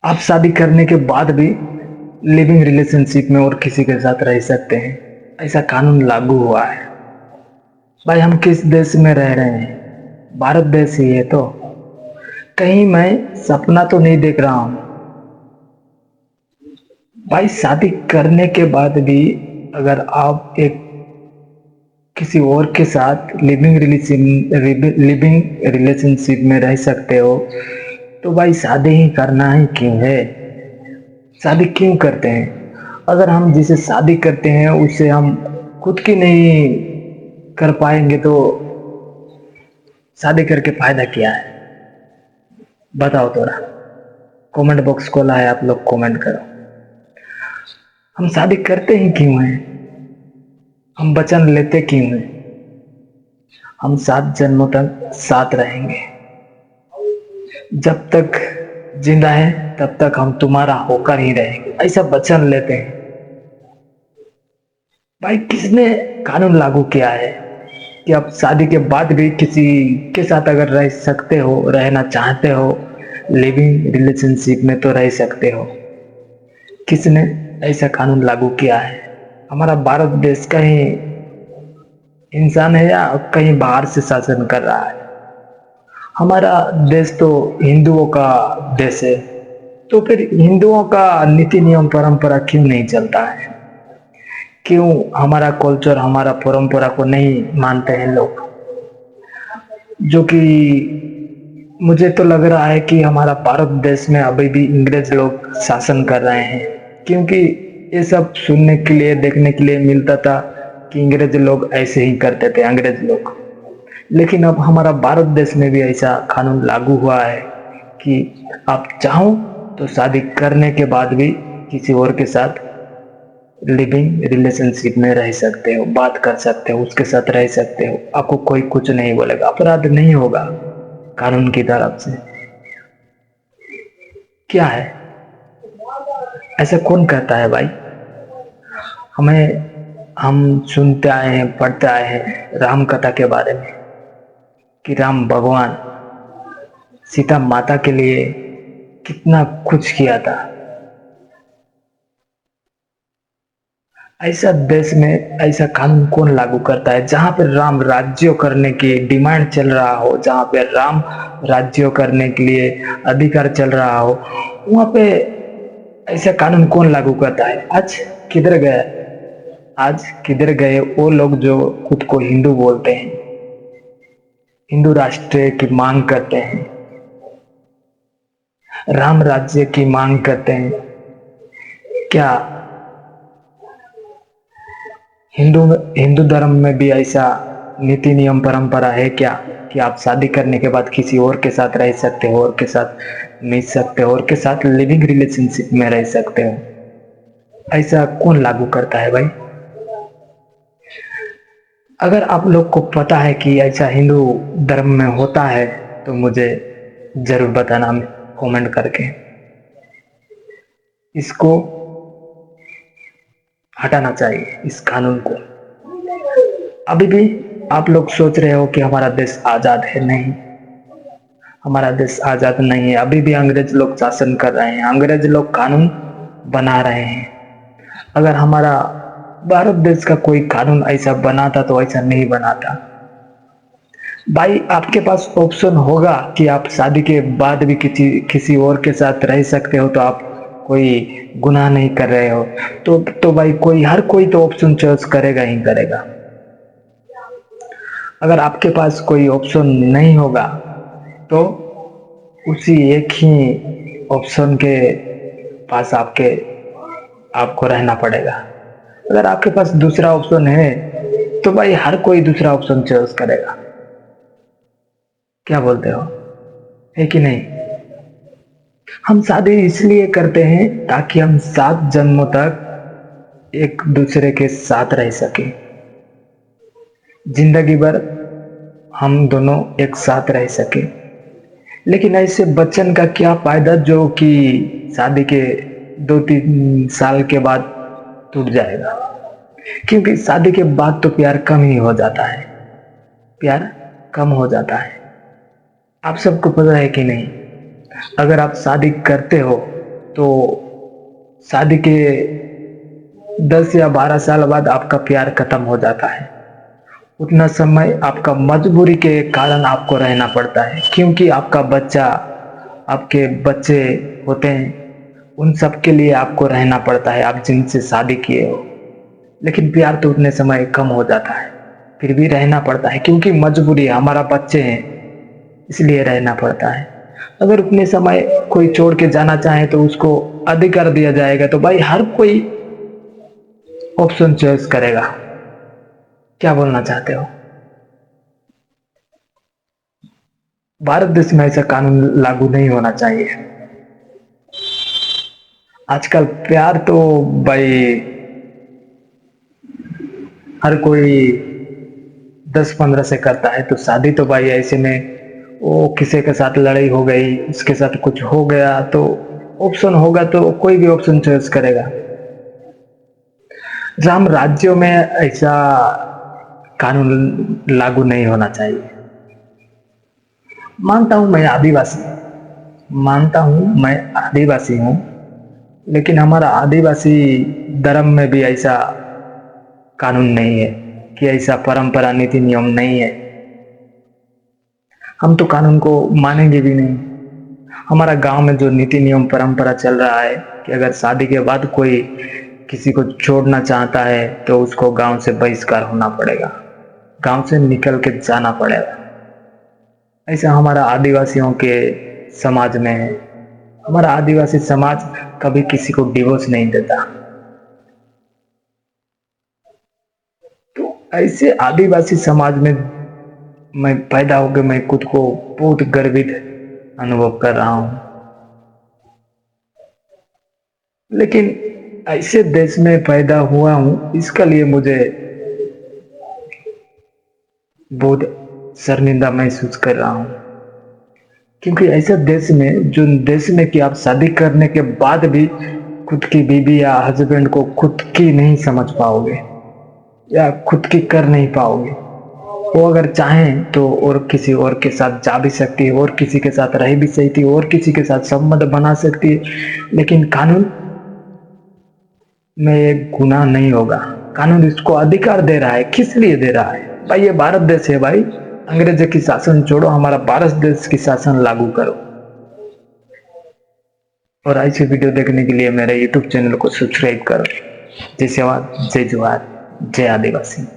आप शादी करने के बाद भी लिविंग रिलेशनशिप में और किसी के साथ रह सकते हैं, ऐसा कानून लागू हुआ है। भाई हम किस देश में रह रहे हैं? भारत देश ही है तो कहीं मैं सपना तो नहीं देख रहा हूँ। भाई शादी करने के बाद भी अगर आप एक किसी और के साथ लिविंग रिलेशनशिप में रह सकते हो तो भाई शादी ही करना ही क्यों है? शादी क्यों करते हैं? अगर हम जिसे शादी करते हैं उसे हम खुद की नहीं कर पाएंगे तो शादी करके फायदा क्या है? बताओ थोड़ा। कमेंट बॉक्स खोला है, आप लोग कमेंट करो। हम शादी करते ही क्यों हैं? हम वचन लेते क्यों हैं? हम 7 जन्मों तक साथ रहेंगे। जब तक जिंदा है तब तक हम तुम्हारा होकर ही रहेंगे, ऐसा वचन लेते हैं। भाई किसने कानून लागू किया है कि आप शादी के बाद भी किसी के साथ अगर रह सकते हो, रहना चाहते हो, लिविंग रिलेशनशिप में तो रह सकते हो? किसने ऐसा कानून लागू किया है? हमारा भारत देश का ही इंसान है या कहीं बाहर से शासन कर रहा है? हमारा देश तो हिंदुओं का देश है, तो फिर हिंदुओं का नीति नियम परंपरा क्यों नहीं चलता है? क्यों हमारा कल्चर, हमारा परंपरा को नहीं मानते हैं लोग? जो कि मुझे तो लग रहा है कि हमारा भारत देश में अभी भी अंग्रेज लोग शासन कर रहे हैं, क्योंकि ये सब सुनने के लिए, देखने के लिए मिलता था कि अंग्रेज लोग ऐसे ही करते थे, अंग्रेज लोग। लेकिन अब हमारा भारत देश में भी ऐसा कानून लागू हुआ है कि आप चाहो तो शादी करने के बाद भी किसी और के साथ लिविंग रिलेशनशिप में रह सकते हो, बात कर सकते हो, उसके साथ रह सकते हो। आपको कोई कुछ नहीं बोलेगा, अपराध नहीं होगा कानून की तरफ से। क्या है? ऐसा कौन कहता है भाई? हम सुनते आए हैं, पढ़ते आए हैं राम कथा के बारे में कि राम भगवान सीता माता के लिए कितना कुछ किया था। ऐसा देश में ऐसा कानून कौन लागू करता है जहां पर राम राज्य करने की डिमांड चल रहा हो, जहां पे राम राज्य करने के लिए अधिकार चल रहा हो, वहां पे ऐसा कानून कौन लागू करता है? आज किधर गए? आज किधर गए वो लोग जो खुद को हिंदू बोलते हैं, हिंदू राष्ट्र की मांग करते हैं, राम राज्य की मांग करते हैं? क्या हिंदू हिंदू धर्म में भी ऐसा नीति नियम परंपरा है क्या कि आप शादी करने के बाद किसी और के साथ रह सकते हो, और के साथ मिल सकते हो, और के साथ लिविंग रिलेशनशिप में रह सकते हो? ऐसा कौन लागू करता है भाई? अगर आप लोग को पता है कि ऐसा हिंदू धर्म में होता है तो मुझे जरूर बताना कमेंट करके। इसको हटाना चाहिए, इस कानून को। अभी भी आप लोग सोच रहे हो कि हमारा देश आजाद है। नहीं, हमारा देश आजाद नहीं है। अभी भी अंग्रेज लोग शासन कर रहे हैं, अंग्रेज लोग कानून बना रहे हैं। अगर हमारा भारत देश का कोई कानून ऐसा बनाता तो ऐसा नहीं बनाता। भाई आपके पास ऑप्शन होगा कि आप शादी के बाद भी किसी किसी और के साथ रह सकते हो, तो आप कोई गुनाह नहीं कर रहे हो। तो भाई कोई, हर कोई तो ऑप्शन चॉइस करेगा ही करेगा। अगर आपके पास कोई ऑप्शन नहीं होगा तो उसी एक ही ऑप्शन के पास आपको रहना पड़ेगा। अगर आपके पास दूसरा ऑप्शन है तो भाई हर कोई दूसरा ऑप्शन चॉइस करेगा। क्या बोलते हो? है कि नहीं? हम शादी इसलिए करते हैं ताकि हम 7 जन्मों तक एक दूसरे के साथ रह सके, जिंदगी भर हम दोनों एक साथ रह सके। लेकिन ऐसे बच्चन का क्या फायदा जो कि शादी के 2-3 साल के बाद टूट जाएगा? क्योंकि शादी के बाद तो प्यार कम ही हो जाता है, प्यार कम हो जाता है। आप सबको पता है कि नहीं? अगर आप शादी करते हो तो शादी के 10 या 12 साल बाद आपका प्यार खत्म हो जाता है। उतना समय आपका मजबूरी के कारण आपको रहना पड़ता है, क्योंकि आपका बच्चा, आपके बच्चे होते हैं, उन सब के लिए आपको रहना पड़ता है, आप जिनसे शादी किए हो। लेकिन प्यार तो उतने समय कम हो जाता है, फिर भी रहना पड़ता है, क्योंकि मजबूरी है, हमारा बच्चे हैं, इसलिए रहना पड़ता है। अगर उतने समय कोई छोड़ के जाना चाहे तो उसको अधिकार दिया जाएगा, तो भाई हर कोई ऑप्शन चॉइस करेगा। क्या बोलना चाहते हो? भारत देश में ऐसा कानून लागू नहीं होना चाहिए। आजकल प्यार तो भाई हर कोई 10-15 से करता है, तो शादी तो भाई ऐसे में वो किसी के साथ लड़ाई हो गई, उसके साथ कुछ हो गया, तो ऑप्शन होगा तो कोई भी ऑप्शन चॉइस करेगा। राम राज्यों में ऐसा कानून लागू नहीं होना चाहिए। मानता हूं मैं आदिवासी मानता हूं मैं आदिवासी हूं, लेकिन हमारा आदिवासी धर्म में भी ऐसा कानून नहीं है, कि ऐसा परंपरा नीति नियम नहीं है। हम तो कानून को मानेंगे भी नहीं। हमारा गांव में जो नीति नियम परंपरा चल रहा है कि अगर शादी के बाद कोई किसी को छोड़ना चाहता है तो उसको गांव से बहिष्कार होना पड़ेगा, गांव से निकल के जाना पड़ेगा। ऐसा हमारा आदिवासियों के समाज में है। हमारा आदिवासी समाज कभी किसी को डिवोर्स नहीं देता। तो ऐसे आदिवासी समाज में मैं पैदा होकर मैं खुद को बहुत गर्वित अनुभव कर रहा हूं। लेकिन ऐसे देश में पैदा हुआ हूं, इसका लिए मुझे बहुत शर्मिंदा महसूस कर रहा हूं, क्योंकि ऐसे देश में, जो देश में कि आप शादी करने के बाद भी खुद की बीवी या हस्बैंड को खुद की नहीं समझ पाओगे या खुद की कर नहीं पाओगे। वो अगर चाहें तो और किसी और के साथ जा भी सकती है, और किसी के साथ रह भी सकती है, और किसी के साथ संबंध बना सकती है, लेकिन कानून में ये गुनाह नहीं होगा। कानून इसको अधिकार दे रहा है, किस लिए दे रहा है भाई? ये भारत देश है भाई, अंग्रेजों की शासन छोड़ो, हमारा भारत देश की शासन लागू करो। और ऐसी वीडियो देखने के लिए मेरे यूट्यूब चैनल को सब्सक्राइब करो। जय सेवा, जय जोहार, जय आदिवासी।